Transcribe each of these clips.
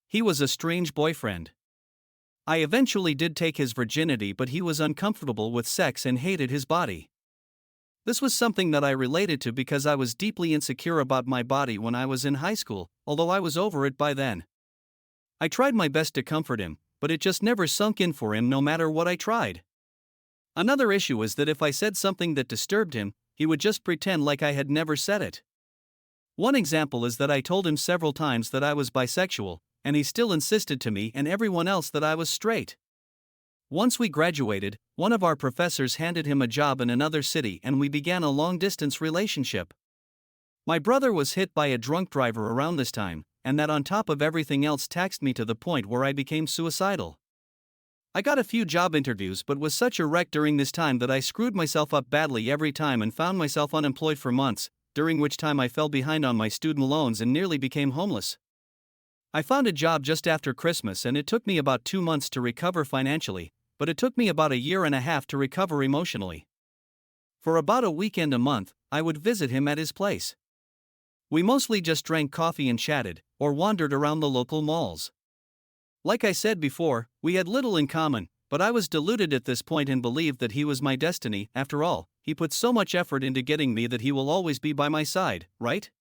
He was a strange boyfriend. I eventually did take his virginity, but he was uncomfortable with sex and hated his body. This was something that I related to because I was deeply insecure about my body when I was in high school, although I was over it by then. I tried my best to comfort him, but it just never sunk in for him no matter what I tried. Another issue is that if I said something that disturbed him, he would just pretend like I had never said it. One example is that I told him several times that I was bisexual, and he still insisted to me and everyone else that I was straight. Once we graduated, one of our professors handed him a job in another city and we began a long-distance relationship. My brother was hit by a drunk driver around this time, and that on top of everything else taxed me to the point where I became suicidal. I got a few job interviews but was such a wreck during this time that I screwed myself up badly every time and found myself unemployed for months, during which time I fell behind on my student loans and nearly became homeless. I found a job just after Christmas and it took me about 2 months to recover financially, but it took me about a year and a half to recover emotionally. For about a weekend a month, I would visit him at his place. We mostly just drank coffee and chatted, or wandered around the local malls. Like I said before, we had little in common, but I was deluded at this point and believed that he was my destiny. After all, he put so much effort into getting me that he will always be by my side, right?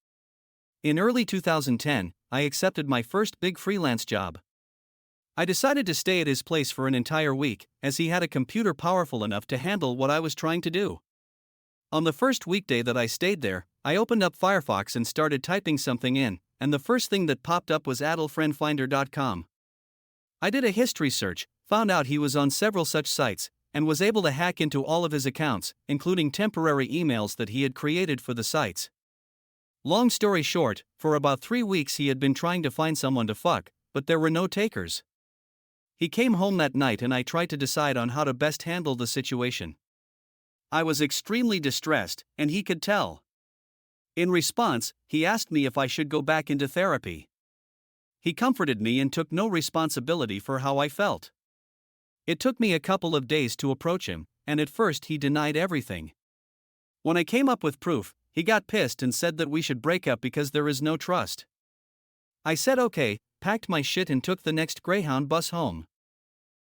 In early 2010, I accepted my first big freelance job. I decided to stay at his place for an entire week, as he had a computer powerful enough to handle what I was trying to do. On the first weekday that I stayed there, I opened up Firefox and started typing something in, and the first thing that popped up was adultfriendfinder.com. I did a history search, found out he was on several such sites, and was able to hack into all of his accounts, including temporary emails that he had created for the sites. Long story short, for about 3 weeks he had been trying to find someone to fuck, but there were no takers. He came home that night and I tried to decide on how to best handle the situation. I was extremely distressed, and he could tell. In response, he asked me if I should go back into therapy. He comforted me and took no responsibility for how I felt. It took me a couple of days to approach him, and at first he denied everything. When I came up with proof, he got pissed and said that we should break up because there is no trust. I said okay, packed my shit and took the next Greyhound bus home.